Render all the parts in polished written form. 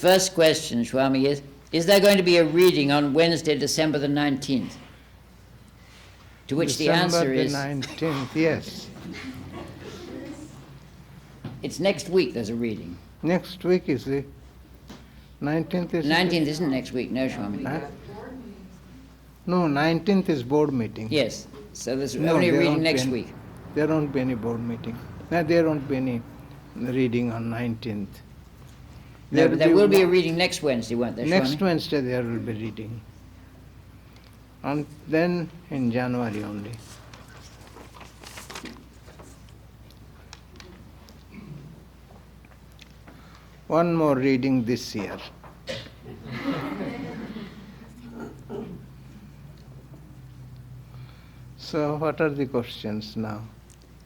First question, Swami, is there going to be a reading on Wednesday, December the 19th? To which the answer is... December the 19th, yes. It's next week there's a reading. Next week is the 19th. Is 19th isn't next week, no, Swami. No, 19th is board meeting. Yes, so there's only a reading next week. There won't be any board meeting. No, there won't be any reading on 19th. No, but there will be a reading next Wednesday, won't there, Next Swami? Wednesday there will be reading. And then in January only. One more reading this year. So what are the questions now?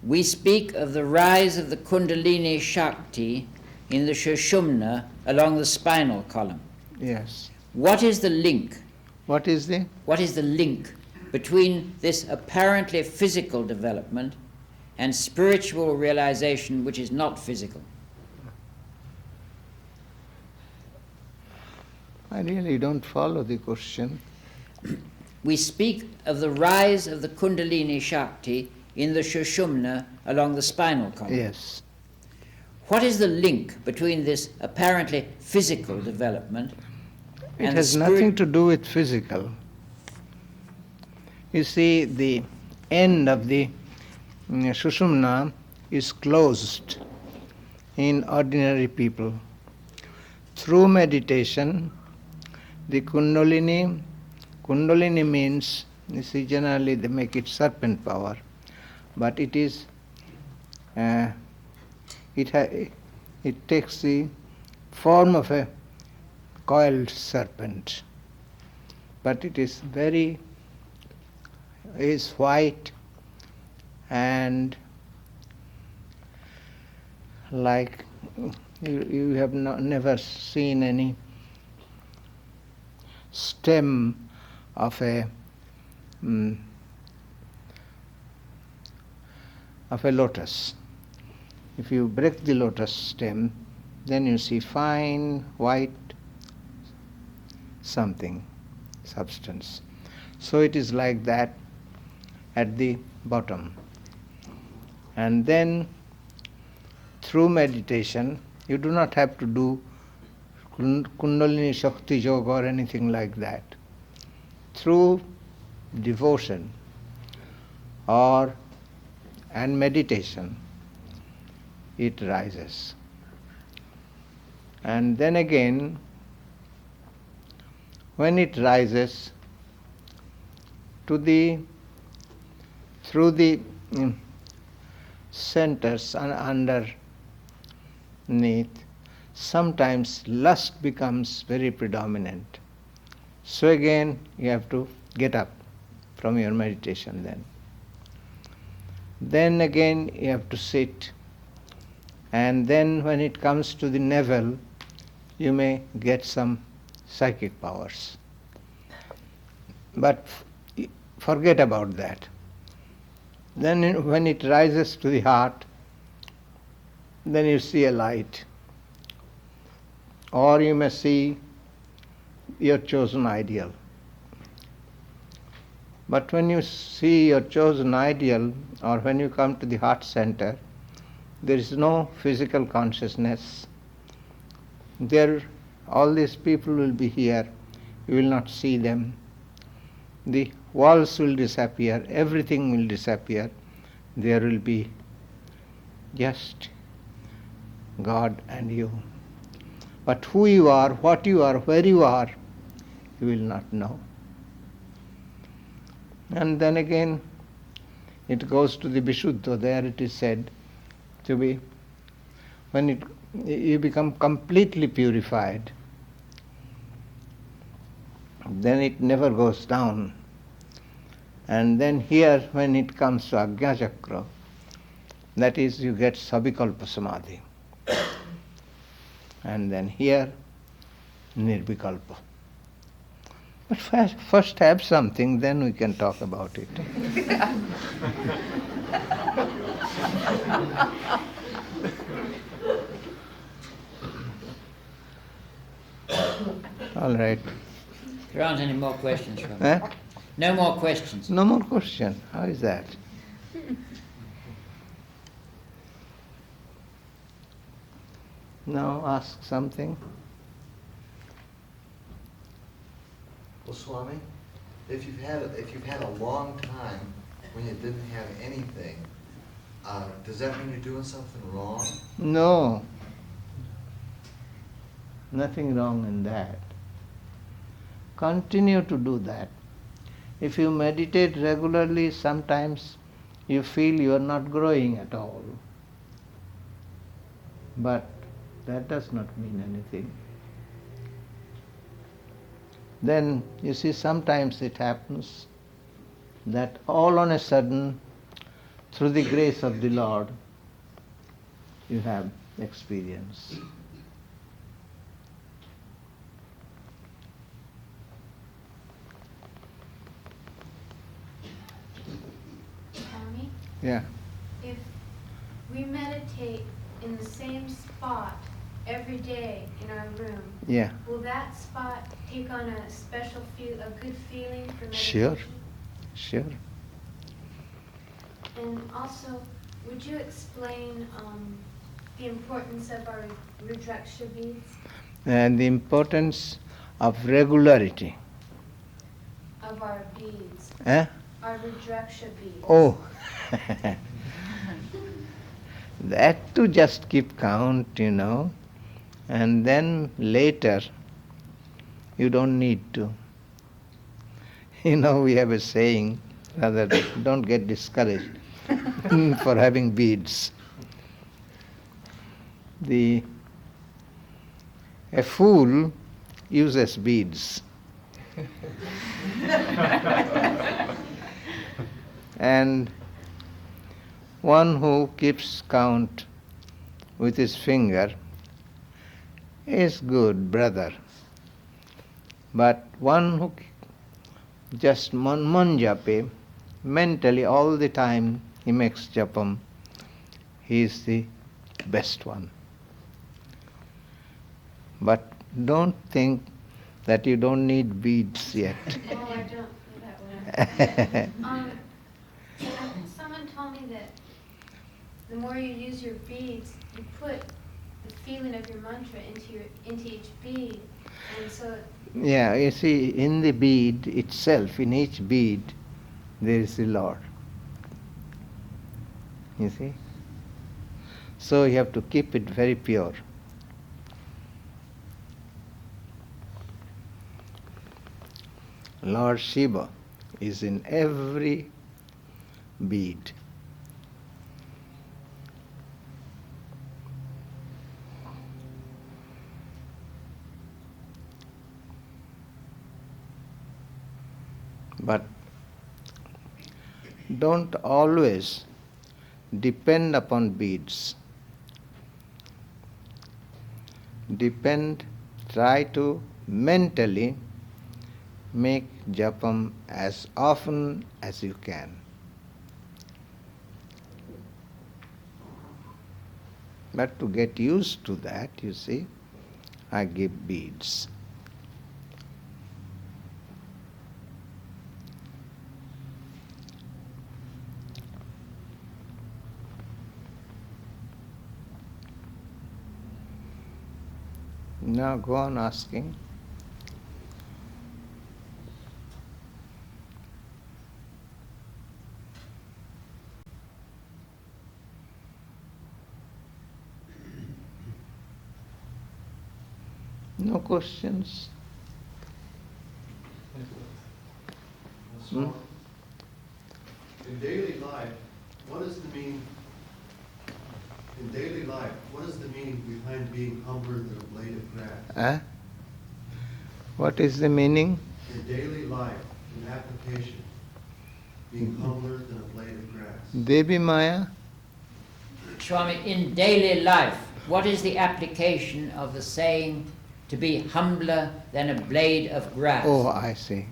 We speak of the rise of the Kundalini Shakti in the Sushumna along the spinal column. Yes. What is the link? What is the? What is the link between this apparently physical development and spiritual realization which is not physical? I really don't follow the question. We speak of the rise of the Kundalini Shakti in the Sushumna along the spinal column. Yes. What is the link between this apparently physical development It and has nothing to do with physical. You see, the end of the Sushumna is closed in ordinary people. Through meditation, the Kundalini means, you see, generally they make it serpent power, but it is, it takes the form of a coiled serpent, but it is white and like you have never seen any stem of a lotus. If you break the lotus stem, then you see fine white substance. So it is like that at the bottom. And then through meditation, you do not have to do Kundalini Shakti Yoga or anything like that. Through devotion and meditation, it rises. And then again, when it rises through the centers underneath, sometimes lust becomes very predominant. So again, you have to get up from your meditation then. Then again, you have to sit. And then when it comes to the navel, you may get some psychic powers. But forget about that. Then when it rises to the heart, then you see a light. Or you may see your chosen ideal. But when you see your chosen ideal, or when you come to the heart center, there is no physical consciousness. All these people will be here. You will not see them. The walls will disappear. Everything will disappear. There will be just God and you. But who you are, what you are, where you are, you will not know. And then again, it goes to the Vishuddha. There it is said to be, when you become completely purified, then it never goes down. And then here, when it comes to Ajna Chakra, that is, you get Sabikalpa Samadhi. And then here, Nirvikalpa. But first have something, then we can talk about it. All right. There aren't any more questions from Eh? No more questions. No more question. How is that? Now ask something. Well, Swami, if you've had a long time when you didn't have anything, does that mean you're doing something wrong? No. Nothing wrong in that. Continue to do that. If you meditate regularly, sometimes you feel you are not growing at all. But that does not mean anything. Then, you see, sometimes it happens that all on a sudden, through the grace of the Lord, you have experience. Swami, Yeah. if we meditate in the same spot every day in our room, Yeah. will that spot take on a special a good feeling for meditation? Sure. Sure. And also, would you explain the importance of our Rudraksha beads? And the importance of regularity. Of our beads. Eh? Our Rudraksha beads. Oh. That to just keep count, and then later you don't need to. We have a saying, rather, don't get discouraged for having beads. A fool uses beads. And one who keeps count with his finger is good, brother. But one who just man jape, mentally all the time he makes japam, he is the best one. But don't think that you don't need beads yet. Oh, I don't feel that way. Someone told me that the more you use your beads, you put the feeling of your mantra into each bead, and so. Yeah, you see, in the bead itself, in each bead, there is the Lord. You see? So you have to keep it very pure. Lord Shiva is in every bead. But don't always depend upon beads. Try to mentally make japam as often as you can. But to get used to that, you see, I give beads. Now go on asking. No questions? So, in daily life, what is the meaning? In daily life, what is the meaning behind being humbler than a blade of grass? What is the meaning? In daily life, in application, being humbler than a blade of grass. Devi Maya? Swami, in daily life, what is the application of the saying to be humbler than a blade of grass? Oh, I see.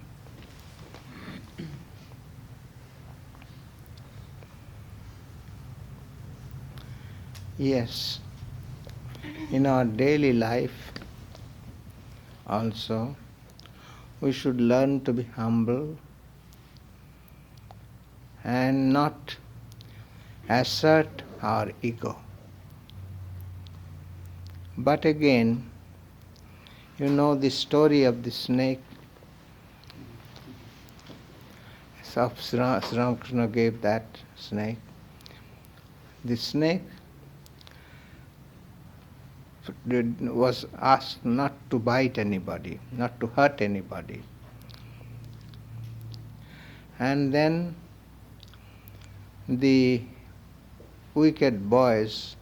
Yes. In our daily life, also, we should learn to be humble and not assert our ego. But again, you know the story of the snake. Sri Ramakrishna gave that snake. The snake was asked not to bite anybody, not to hurt anybody. And then the wicked boys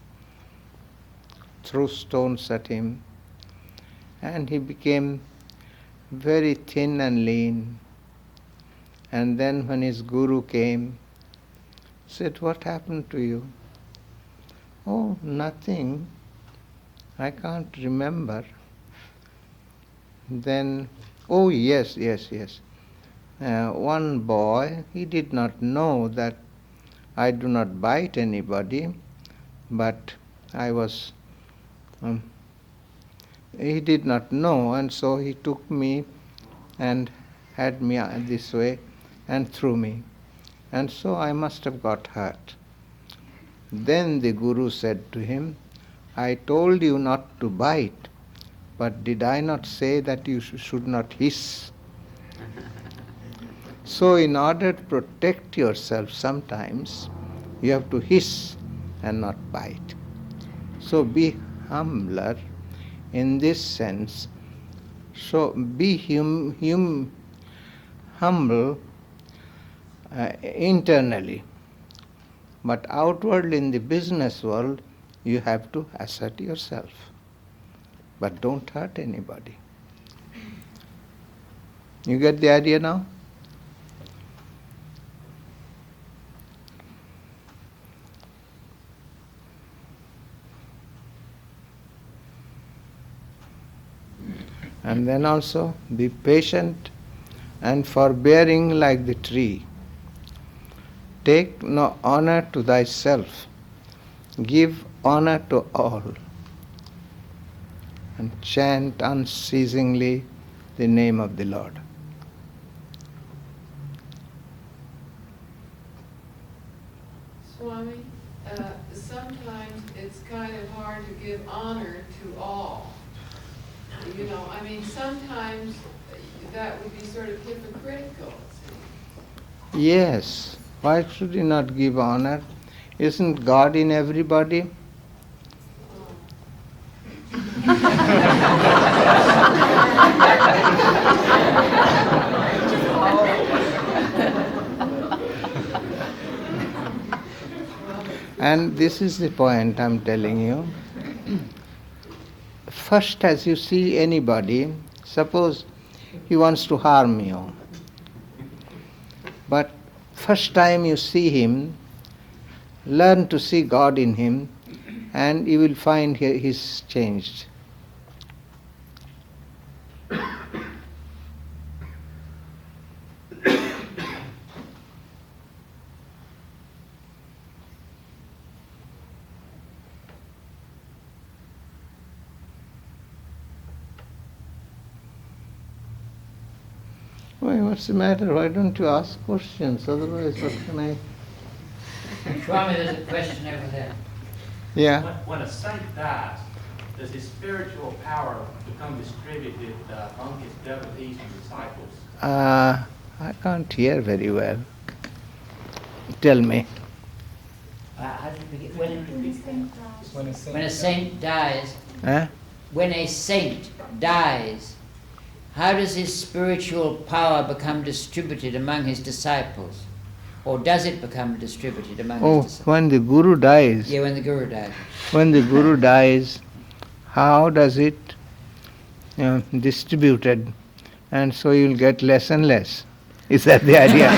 threw stones at him, and he became very thin and lean. And then when his guru came, said, "What happened to you?" "Oh, nothing. I can't remember." Then, "Oh, yes. One boy, he did not know that I do not bite anybody, but I was, he did not know, and so he took me and had me this way and threw me. And so I must have got hurt." Then the Guru said to him, "I told you not to bite, but did I not say that you should not hiss?" So in order to protect yourself sometimes, you have to hiss and not bite. So be humbler in this sense. So be humble internally. But outwardly in the business world, you have to assert yourself. But don't hurt anybody. You get the idea now? And then also be patient and forbearing like the tree. Take no honor to thyself. Give honor to all. And chant unceasingly the name of the Lord. Swami, sometimes it's kind of hard to give honor to all. You know, I mean, sometimes that would be sort of hypocritical, it seems. Yes. Why should you not give honor? Isn't God in everybody? And this is the point I'm telling you. First, as you see anybody, suppose he wants to harm you, but first time you see him, learn to see God in him, and you will find he's changed. Why, what's the matter? Why don't you ask questions? Otherwise, what can I... Swami, there's a question over there. Yeah. When a saint dies, does his spiritual power become distributed among his devotees and disciples? I can't hear very well. Tell me. How did it begin? When a saint dies, Huh? when a saint dies, how does his spiritual power become distributed among his disciples? Or does it become distributed among his disciples? When the Guru dies. Yeah, when the Guru dies. When the Guru dies, how does it distributed? And so you'll get less and less. Is that the idea?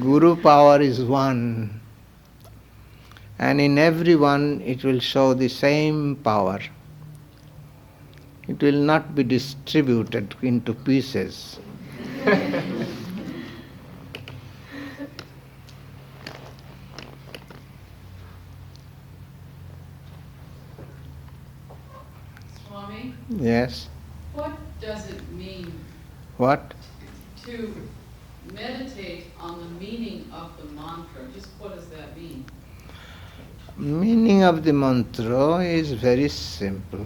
Guru power is one, and in everyone it will show the same power. It will not be distributed into pieces. Yes. What does it mean What? to meditate on the meaning of the mantra? Just what does that mean? Meaning of the mantra is very simple.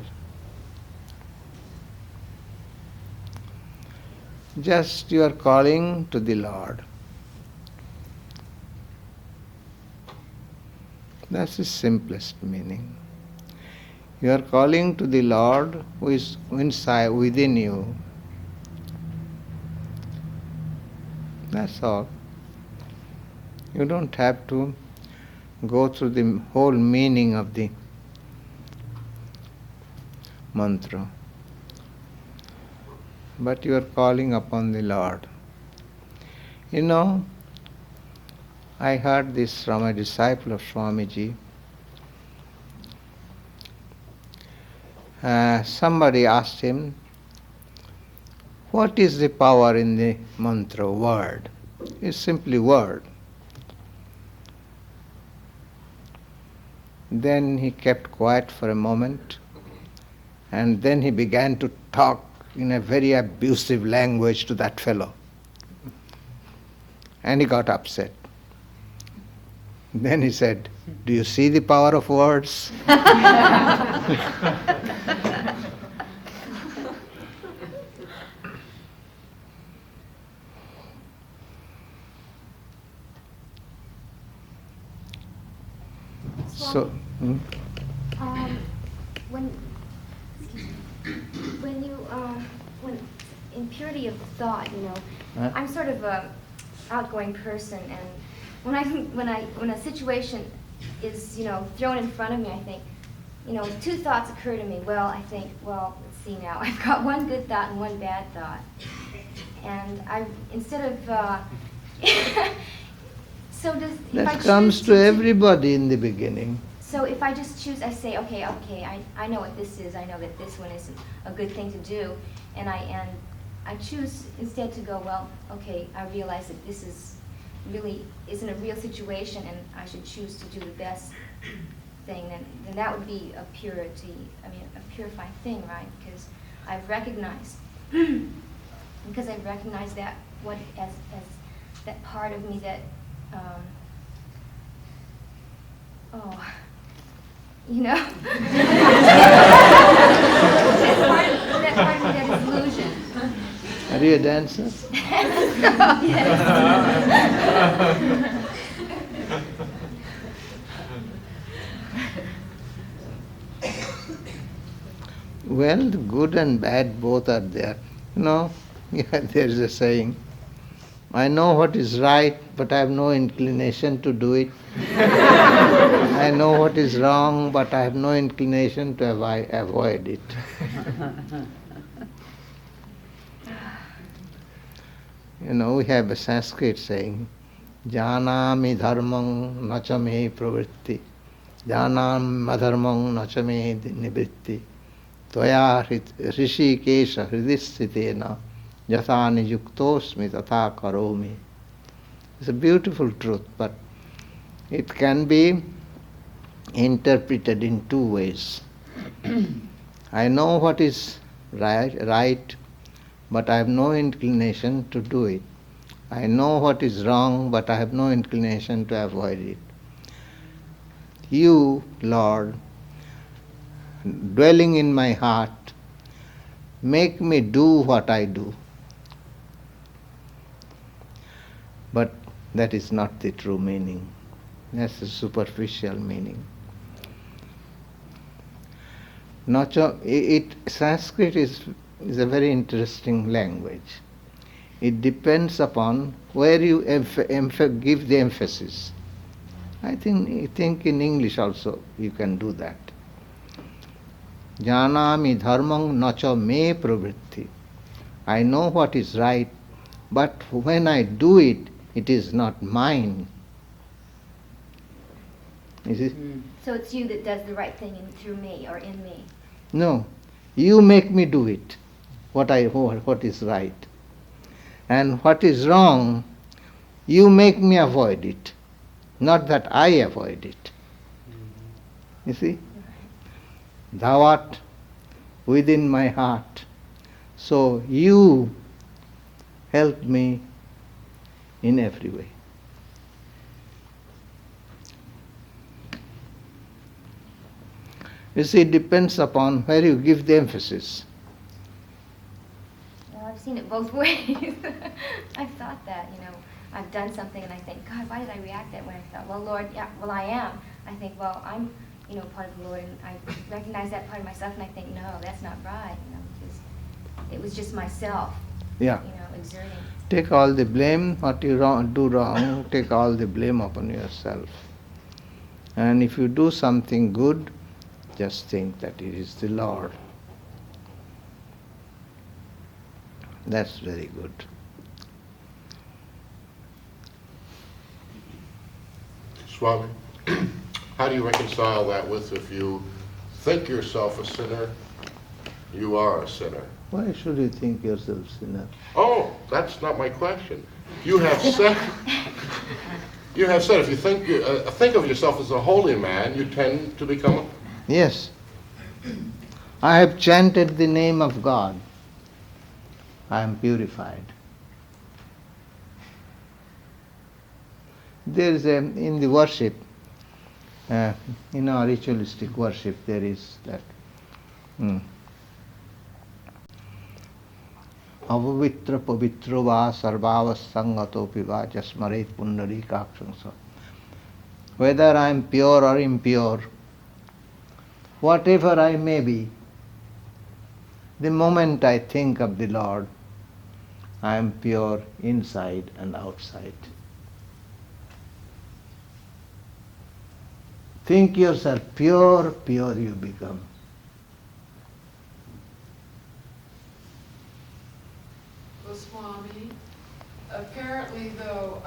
Just you are calling to the Lord. That's the simplest meaning. You are calling to the Lord who is inside, within you. That's all. You don't have to go through the whole meaning of the mantra. But you are calling upon the Lord. You know, I heard this from a disciple of Swamiji. Somebody asked him, what is the power in the mantra, word? It's simply word. Then he kept quiet for a moment, and then he began to talk in a very abusive language to that fellow. And he got upset. Then he said, do you see the power of words? So, when in purity of thought, Huh? I'm sort of a outgoing person, and when a situation is thrown in front of me, I think, two thoughts occur to me. Well, I think, let's see now. I've got one good thought and one bad thought, and instead of so does if I that comes choose to everybody in the beginning. So if I just choose, I say, okay, I know what this is. I know that this one is a good thing to do, and I choose instead to go, well, okay, I realize that this isn't a real situation, and I should choose to do the best thing. Then that would be a purifying thing, right? Because I've recognized, that what as that part of me that. That part of me that is illusion. Are you a dancer? Yes. Well, the good and bad both are there. There is a saying, I know what is right, but I have no inclination to do it. I know what is wrong, but I have no inclination to avoid it. We have a Sanskrit saying, Janami dharmang nachame pravritti, janam adharmang nachame nibritti, tvaya rishi kesha hridisthitena, yatha nijuktosmi tatha karomi. It's a beautiful truth, but it can be interpreted in two ways. I know what is right, but I have no inclination to do it. I know what is wrong, but I have no inclination to avoid it. You, Lord, dwelling in my heart, make me do what I do. But that is not the true meaning. That's the superficial meaning. Sanskrit is a very interesting language. It depends upon where you give the emphasis. I think in English also you can do that. Janami dharmang nacha me pravritti. I know what is right, but when I do it, it is not mine. Is it? So it's you that does the right thing through me or in me. No, you make me do it. What is right, and what is wrong, you make me avoid it. Not that I avoid it. You see, thou art within my heart. So you help me in every way. You see, it depends upon where you give the emphasis. Well, I've seen it both ways. I've thought that, I've done something and I think, God, why did I react that way? I thought, well, Lord, yeah, well, I am. I think, well, I'm, part of the Lord, and I recognize that part of myself, and I think, no, that's not right. It was just myself, Yeah. Exerting. Take all the blame, what you do wrong, take all the blame upon yourself. And if you do something good, just think that it is the Lord. That's very good. Swami, how do you reconcile that with if you think yourself a sinner, you are a sinner? Why should you think yourself sinner? Oh, that's not my question. You have said if you think of yourself as a holy man, you tend to become a... Yes. I have chanted the name of God. I am purified. There is in the worship, in our ritualistic worship, there is that avavitra pavitro va sarvava sangato piva jasmaret pundari kakshangsa. Whether I am pure or impure, whatever I may be, the moment I think of the Lord, I am pure inside and outside. Think yourself pure, pure you become. Well, Swami, apparently though,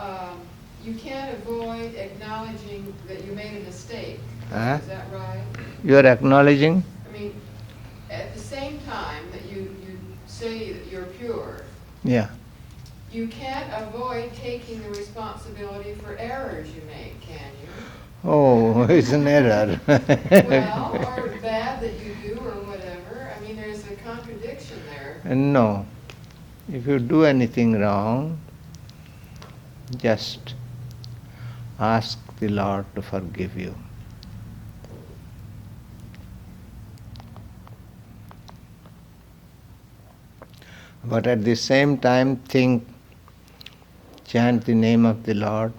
you can't avoid acknowledging that you made a mistake. Is that right? You are acknowledging? I mean, at the same time that you say that you're pure, Yeah. you can't avoid taking the responsibility for errors you make, can you? Oh, it's an error. Well, or bad that you do or whatever. I mean, there's a contradiction there. No. If you do anything wrong, just ask the Lord to forgive you. But at the same time chant the name of the Lord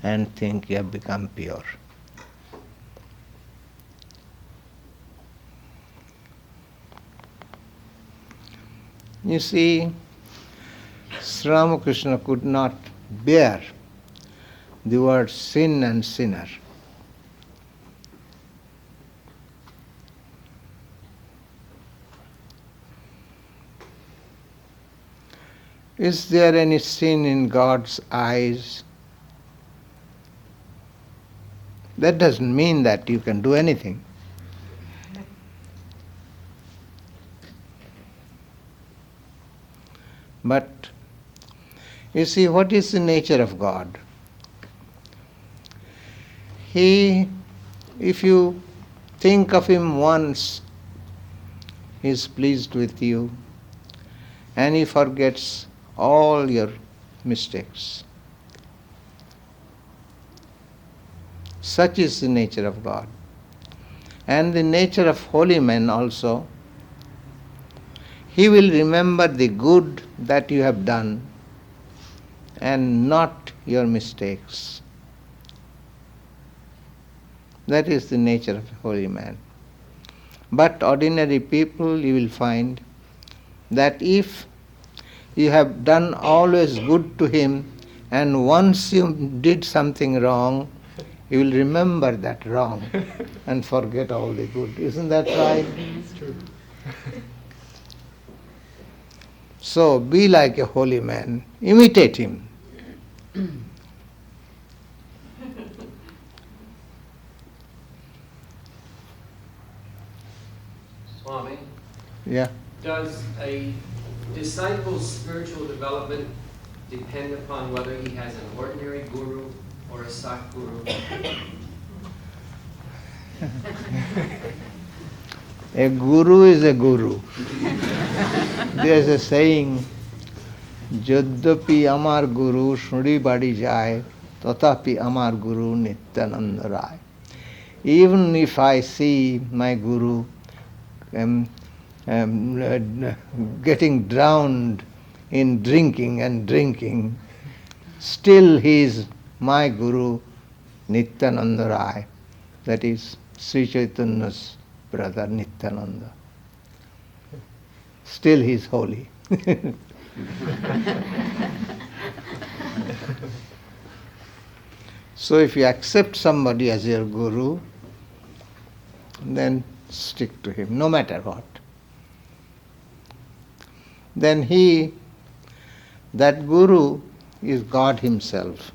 and think you have become pure. You see, Sri Ramakrishna could not bear the word sin and sinner. Is there any sin in God's eyes? That doesn't mean that you can do anything. But you see, what is the nature of God? If you think of Him once, He is pleased with you and He forgets all your mistakes. Such is the nature of God. And the nature of holy men also. He will remember the good that you have done and not your mistakes. That is the nature of a holy man. But ordinary people, you will find that if you have done always good to him and once you did something wrong, you will remember that wrong and forget all the good. Isn't that right? It's true. So be like a holy man. Imitate him. Swami, Yeah. does a disciple's spiritual development depend upon whether he has an ordinary guru or a Satguru? A guru is a guru. There's a saying, Jodyapi amar guru shuri badi jai, tatapi amar guru nityananda rai. Even if I see my guru getting drowned in drinking and drinking, still he is my guru Nityananda Rai. That is Sri Chaitanya's brother Nityananda. Still he is holy. So if you accept somebody as your guru, then stick to him, no matter what. Then that guru is God himself.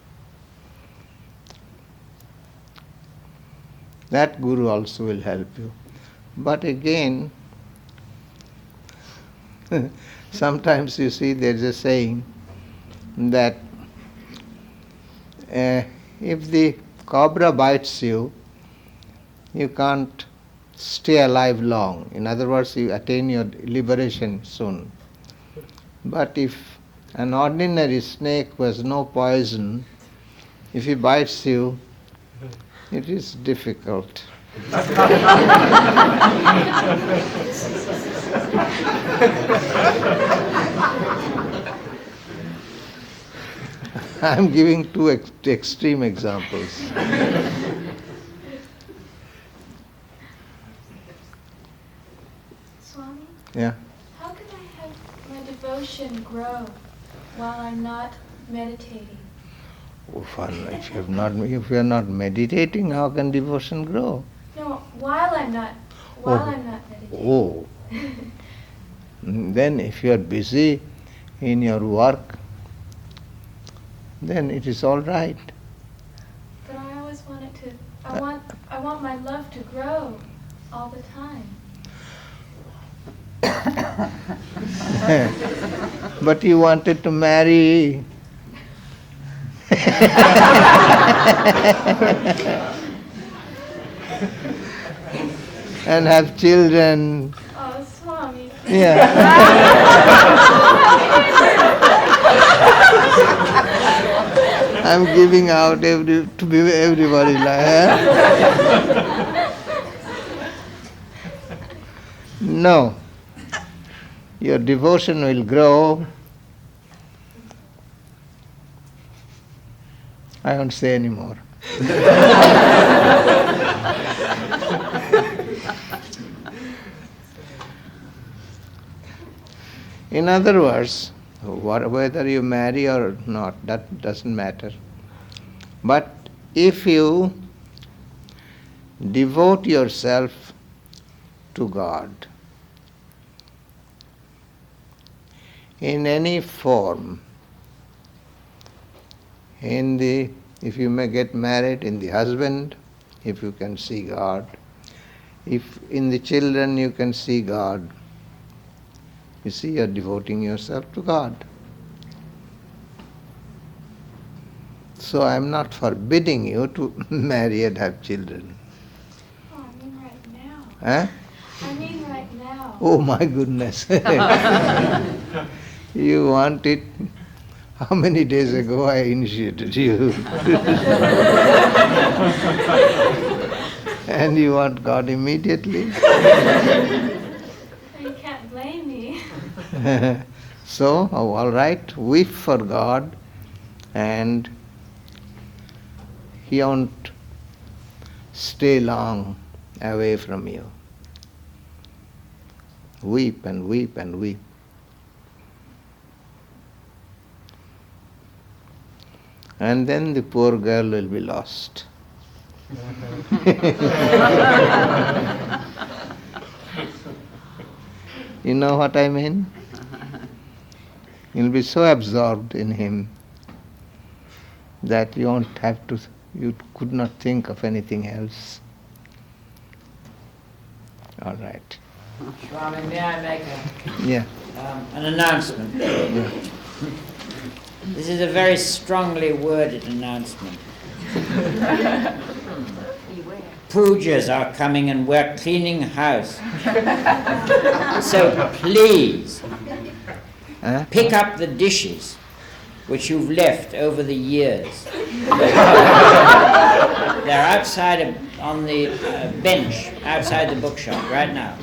That guru also will help you. But again, sometimes you see there is a saying that if the cobra bites you, you can't stay alive long. In other words, you attain your liberation soon. But if an ordinary snake who has no poison, if he bites you, it is difficult. I am giving two extreme examples. Swami? Yeah. How can I have my devotion grow while I'm not meditating? Oh, fun. If you are not meditating, how can devotion grow? No, while I'm not meditating. Oh. Then if you are busy in your work, then it is all right. But I always want it to. I want my love to grow all the time. But you wanted to marry. And have children. Oh, Swami. Yeah. I'm giving out to be everybody like. No. Your devotion will grow. I won't say any more. In other words, whether you marry or not, that doesn't matter. But if you devote yourself to God in any form, if you may get married, in the husband, if you can see God, if in the children you can see God, you see, you are devoting yourself to God. So I am not forbidding you to marry and have children. Oh, I mean right now. Huh? I mean right now. Oh my goodness. You want it? How many days ago I initiated you? And you want God immediately? You can't blame me. So, all right, weep for God, and He won't stay long away from you. Weep and weep and weep. And then the poor girl will be lost. You know what I mean? You'll be so absorbed in him that you could not think of anything else. All right. Swami, may I make an announcement? Yeah. This is a very strongly worded announcement. Beware. pujas are coming and we're cleaning house. So please, pick up the dishes which you've left over the years. They're outside on the bench, outside the bookshop, right now.